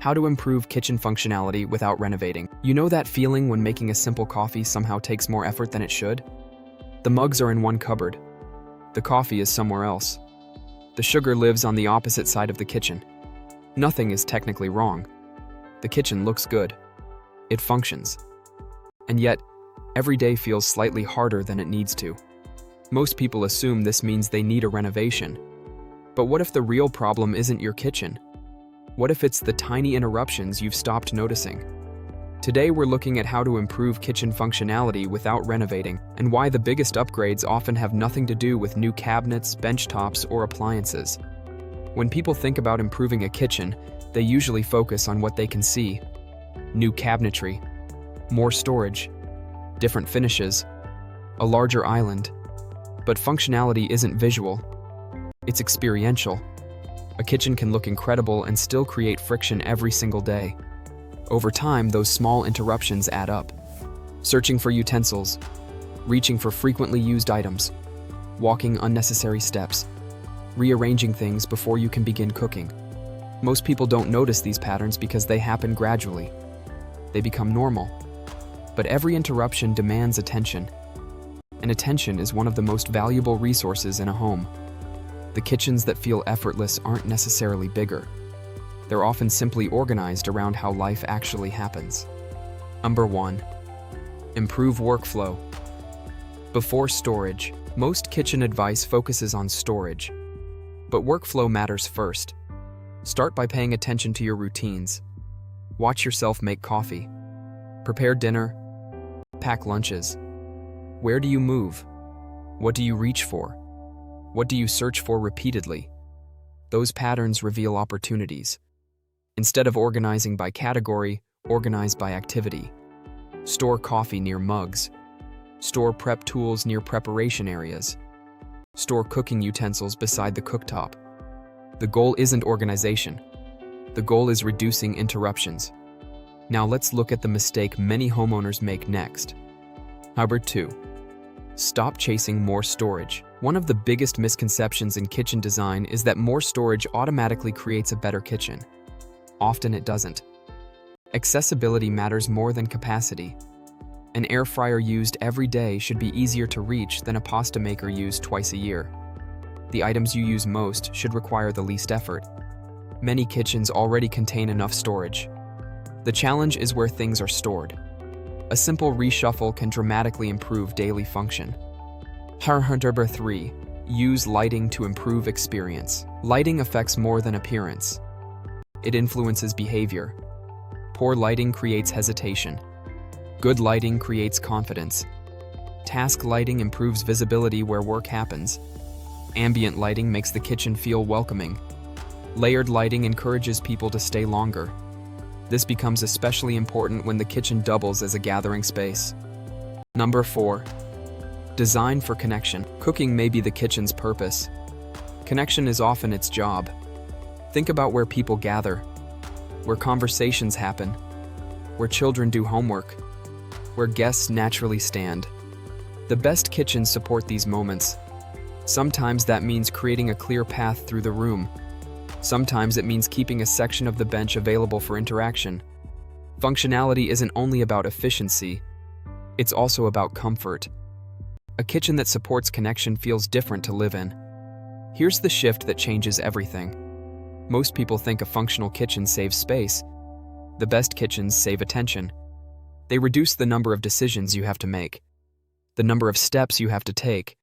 How to improve kitchen functionality without renovating. You know that feeling when making a simple coffee somehow takes more effort than it should? The mugs are in one cupboard. The coffee is somewhere else. The sugar lives on the opposite side of the kitchen. Nothing is technically wrong. The kitchen looks good. It functions. And yet, every day feels slightly harder than it needs to. Most people assume this means they need a renovation. But what if the real problem isn't your kitchen? What if it's the tiny interruptions you've stopped noticing? Today we're looking at how to improve kitchen functionality without renovating, and why the biggest upgrades often have nothing to do with new cabinets, bench tops, or appliances. When people think about improving a kitchen, they usually focus on what they can see. New cabinetry, more storage, different finishes, a larger island. But functionality isn't visual, it's experiential. A kitchen can look incredible and still create friction every single day. Over time, those small interruptions add up. Searching for utensils, reaching for frequently used items, walking unnecessary steps, rearranging things before you can begin cooking. Most people don't notice these patterns because they happen gradually. They become normal. But every interruption demands attention. And attention is one of the most valuable resources in a home. The kitchens that feel effortless aren't necessarily bigger. They're often simply organized around how life actually happens. Number 1. Improve workflow. Before storage, most kitchen advice focuses on storage. But workflow matters first. Start by paying attention to your routines. Watch yourself make coffee. Prepare dinner. Pack lunches. Where do you move? What do you reach for? What do you search for repeatedly? Those patterns reveal opportunities. Instead of organizing by category, organize by activity. Store coffee near mugs. Store prep tools near preparation areas. Store cooking utensils beside the cooktop. The goal isn't organization. The goal is reducing interruptions. Now let's look at the mistake many homeowners make next. Number 2. Stop chasing more storage. One of the biggest misconceptions in kitchen design is that more storage automatically creates a better kitchen. Often it doesn't. Accessibility matters more than capacity. An air fryer used every day should be easier to reach than a pasta maker used twice a year. The items you use most should require the least effort. Many kitchens already contain enough storage. The challenge is where things are stored. A simple reshuffle can dramatically improve daily function. Number 3. Use lighting to improve experience. Lighting affects more than appearance. It influences behavior. Poor lighting creates hesitation. Good lighting creates confidence. Task lighting improves visibility where work happens. Ambient lighting makes the kitchen feel welcoming. Layered lighting encourages people to stay longer. This becomes especially important when the kitchen doubles as a gathering space. Number 4. Design for connection. Cooking may be the kitchen's purpose. Connection is often its job. Think about where people gather, where conversations happen, where children do homework, where guests naturally stand. The best kitchens support these moments. Sometimes that means creating a clear path through the room. Sometimes it means keeping a section of the bench available for interaction. Functionality isn't only about efficiency, it's also about comfort. A kitchen that supports connection feels different to live in. Here's the shift that changes everything. Most people think a functional kitchen saves space. The best kitchens save attention. They reduce the number of decisions you have to make, the number of steps you have to take,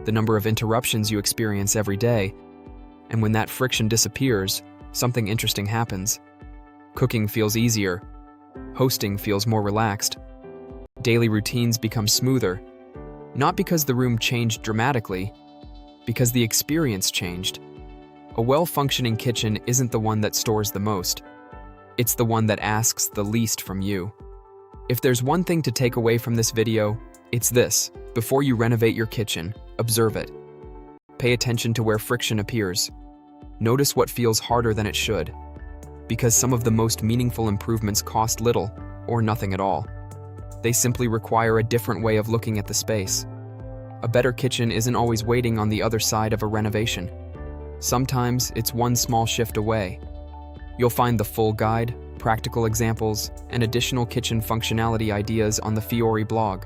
the number of interruptions you experience every day. And when that friction disappears, something interesting happens. Cooking feels easier. Hosting feels more relaxed. Daily routines become smoother. Not because the room changed dramatically, because the experience changed. A well-functioning kitchen isn't the one that stores the most. It's the one that asks the least from you. If there's one thing to take away from this video, it's this. Before you renovate your kitchen, observe it. Pay attention to where friction appears. Notice what feels harder than it should. Because some of the most meaningful improvements cost little or nothing at all. They simply require a different way of looking at the space. A better kitchen isn't always waiting on the other side of a renovation. Sometimes it's one small shift away. You'll find the full guide, practical examples, and additional kitchen functionality ideas on the Fiori blog.